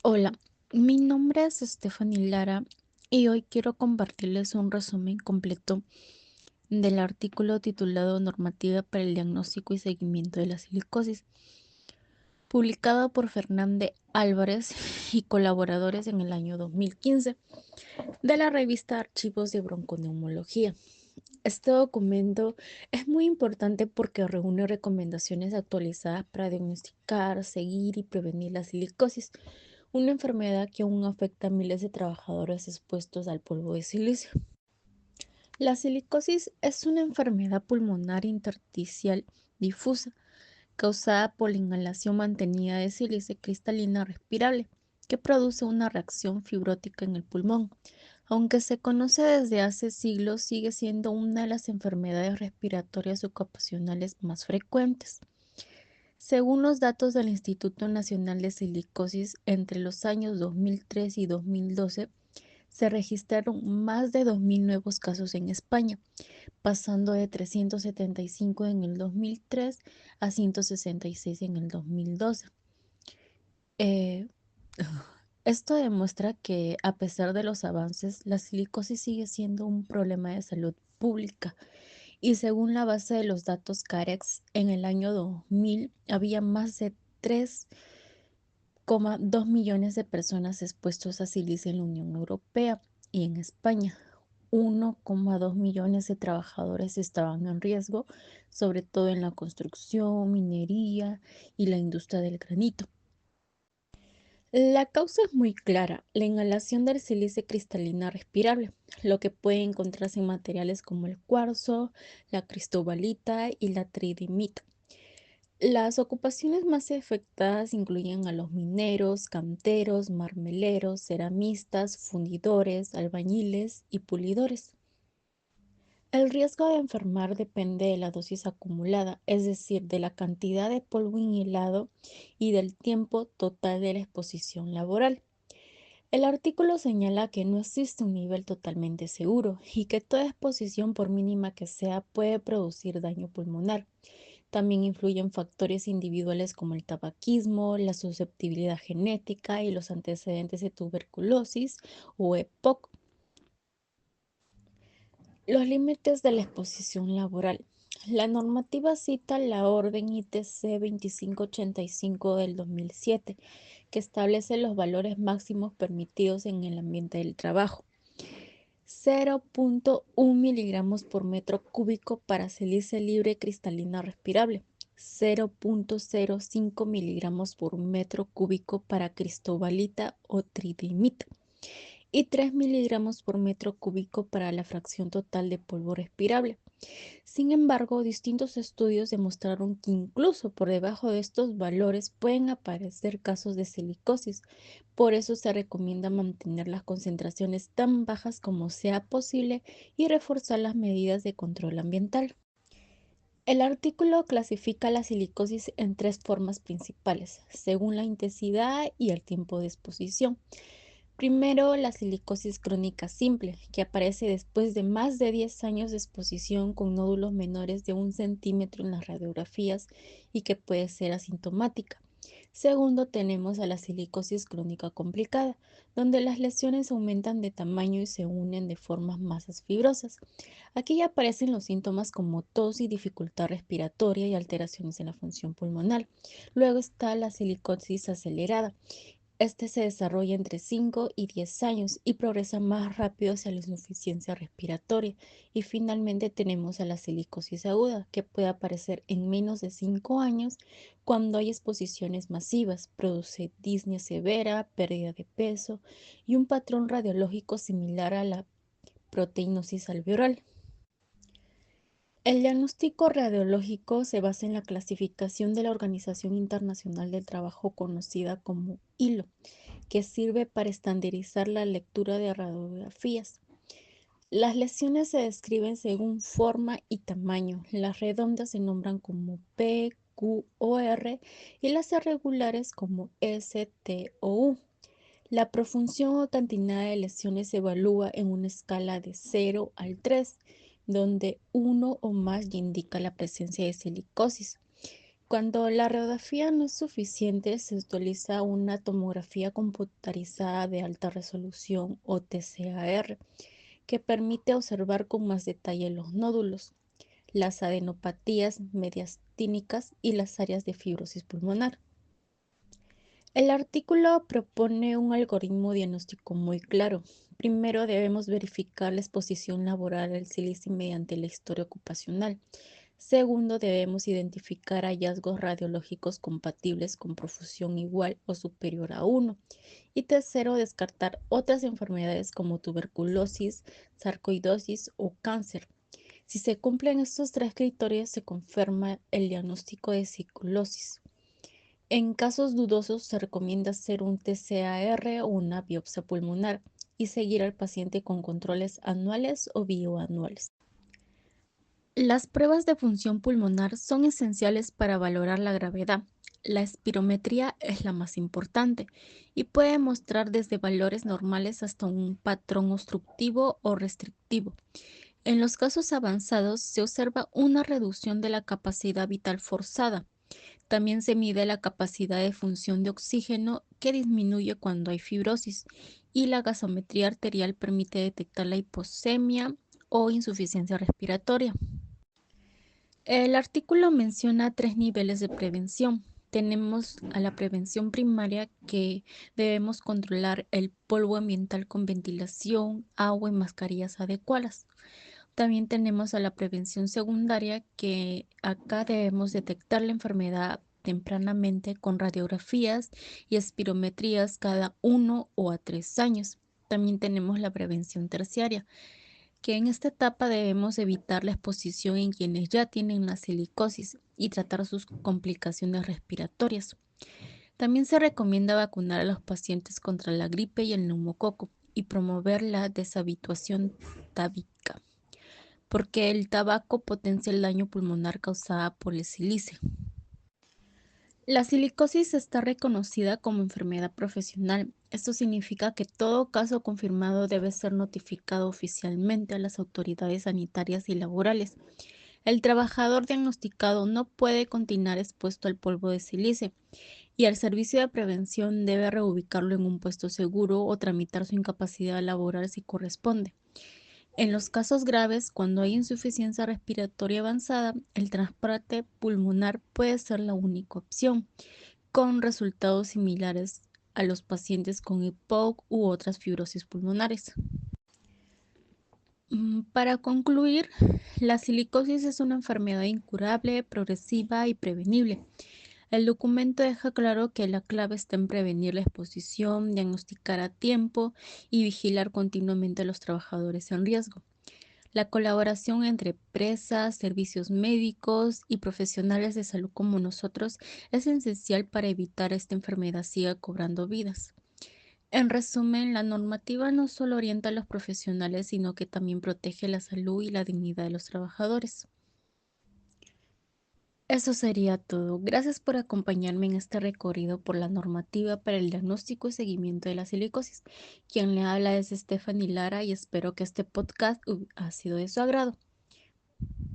Hola, mi nombre es Stephanie Lara y hoy quiero compartirles un resumen completo del artículo titulado Normativa para el diagnóstico y seguimiento de la silicosis, publicado por Fernández Álvarez y colaboradores en el año 2015 de la revista Archivos de Bronconeumología. Este documento es muy importante porque reúne recomendaciones actualizadas para diagnosticar, seguir y prevenir la silicosis, una enfermedad que aún afecta a miles de trabajadores expuestos al polvo de silicio. La silicosis es una enfermedad pulmonar intersticial difusa causada por la inhalación mantenida de sílice cristalina respirable, que produce una reacción fibrótica en el pulmón. Aunque se conoce desde hace siglos, sigue siendo una de las enfermedades respiratorias ocupacionales más frecuentes. Según los datos del Instituto Nacional de Silicosis, entre los años 2003 y 2012 se registraron más de 2.000 nuevos casos en España, pasando de 375 en el 2003 a 166 en el 2012. Eh, Esto demuestra que, a pesar de los avances, la silicosis sigue siendo un problema de salud pública. Y según la base de los datos CAREX, en el año 2000 había más de 3,2 millones de personas expuestas a silicio en la Unión Europea y en España. 1,2 millones de trabajadores estaban en riesgo, sobre todo en la construcción, minería y la industria del granito. La causa es muy clara, la inhalación del sílice cristalina respirable, lo que puede encontrarse en materiales como el cuarzo, la cristobalita y la tridimita. Las ocupaciones más afectadas incluyen a los mineros, canteros, marmeleros, ceramistas, fundidores, albañiles y pulidores. El riesgo de enfermar depende de la dosis acumulada, es decir, de la cantidad de polvo inhalado y del tiempo total de la exposición laboral. El artículo señala que no existe un nivel totalmente seguro y que toda exposición, por mínima que sea, puede producir daño pulmonar. También influyen factores individuales como el tabaquismo, la susceptibilidad genética y los antecedentes de tuberculosis o EPOC. Los límites de la exposición laboral. La normativa cita la Orden ITC 2585 del 2007, que establece los valores máximos permitidos en el ambiente del trabajo. 0,1 miligramos por metro cúbico para sílice libre cristalina respirable, 0,05 miligramos por metro cúbico para cristobalita o tridimita y 3 miligramos por metro cúbico para la fracción total de polvo respirable. Sin embargo, distintos estudios demostraron que incluso por debajo de estos valores pueden aparecer casos de silicosis. Por eso se recomienda mantener las concentraciones tan bajas como sea posible y reforzar las medidas de control ambiental. El artículo clasifica la silicosis en tres formas principales, según la intensidad y el tiempo de exposición. Primero, la silicosis crónica simple, que aparece después de más de 10 años de exposición con nódulos menores de 1 centímetro en las radiografías y que puede ser asintomática. Segundo, tenemos a la silicosis crónica complicada, donde las lesiones aumentan de tamaño y se unen de formas masas fibrosas. Aquí ya aparecen los síntomas como tos y dificultad respiratoria y alteraciones en la función pulmonar. Luego está la silicosis acelerada. Este se desarrolla entre 5 y 10 años y progresa más rápido hacia la insuficiencia respiratoria. Y finalmente tenemos a la silicosis aguda, que puede aparecer en menos de 5 años cuando hay exposiciones masivas, produce disnea severa, pérdida de peso y un patrón radiológico similar a la proteinosis alveolar. El diagnóstico radiológico se basa en la clasificación de la Organización Internacional del Trabajo conocida como ILO, que sirve para estandarizar la lectura de radiografías. Las lesiones se describen según forma y tamaño. Las redondas se nombran como P, Q o R y las irregulares como S, T o U. La profunción o cantidad de lesiones se evalúa en una escala de 0 al 3, donde uno o más ya indica la presencia de silicosis. Cuando la radiografía no es suficiente, se utiliza una tomografía computarizada de alta resolución o TCAR, que permite observar con más detalle los nódulos, las adenopatías mediastínicas y las áreas de fibrosis pulmonar. El artículo propone un algoritmo diagnóstico muy claro. Primero debemos verificar la exposición laboral al silicio mediante la historia ocupacional. Segundo, debemos identificar hallazgos radiológicos compatibles con profusión igual o superior a 1. Y tercero, descartar otras enfermedades como tuberculosis, sarcoidosis o cáncer. Si se cumplen estos tres criterios, se confirma el diagnóstico de circulosis. En casos dudosos, se recomienda hacer un TCAR o una biopsia pulmonar y seguir al paciente con controles anuales o bioanuales. Las pruebas de función pulmonar son esenciales para valorar la gravedad. La espirometría es la más importante y puede mostrar desde valores normales hasta un patrón obstructivo o restrictivo. En los casos avanzados se observa una reducción de la capacidad vital forzada. También se mide la capacidad de función de oxígeno, que disminuye cuando hay fibrosis, y la gasometría arterial permite detectar la hipoxemia o insuficiencia respiratoria. El artículo menciona tres niveles de prevención. Tenemos a la prevención primaria, que debemos controlar el polvo ambiental con ventilación, agua y mascarillas adecuadas. También tenemos a la prevención secundaria, que acá debemos detectar la enfermedad tempranamente con radiografías y espirometrías cada 1 o 3 años. También tenemos la prevención terciaria, que en esta etapa debemos evitar la exposición en quienes ya tienen la silicosis y tratar sus complicaciones respiratorias. También se recomienda vacunar a los pacientes contra la gripe y el neumococo y promover la deshabituación tábica, porque el tabaco potencia el daño pulmonar causado por el silicio. La silicosis está reconocida como enfermedad profesional. Esto significa que todo caso confirmado debe ser notificado oficialmente a las autoridades sanitarias y laborales. El trabajador diagnosticado no puede continuar expuesto al polvo de silicio, y el servicio de prevención debe reubicarlo en un puesto seguro o tramitar su incapacidad laboral si corresponde. En los casos graves, cuando hay insuficiencia respiratoria avanzada, el trasplante pulmonar puede ser la única opción, con resultados similares a los pacientes con EPOC u otras fibrosis pulmonares. Para concluir, la silicosis es una enfermedad incurable, progresiva y prevenible. El documento deja claro que la clave está en prevenir la exposición, diagnosticar a tiempo y vigilar continuamente a los trabajadores en riesgo. La colaboración entre empresas, servicios médicos y profesionales de salud como nosotros es esencial para evitar esta enfermedad siga cobrando vidas. En resumen, la normativa no solo orienta a los profesionales, sino que también protege la salud y la dignidad de los trabajadores. Eso sería todo. Gracias por acompañarme en este recorrido por la normativa para el diagnóstico y seguimiento de la silicosis. Quien le habla es Stephanie Lara y espero que este podcast ha sido de su agrado.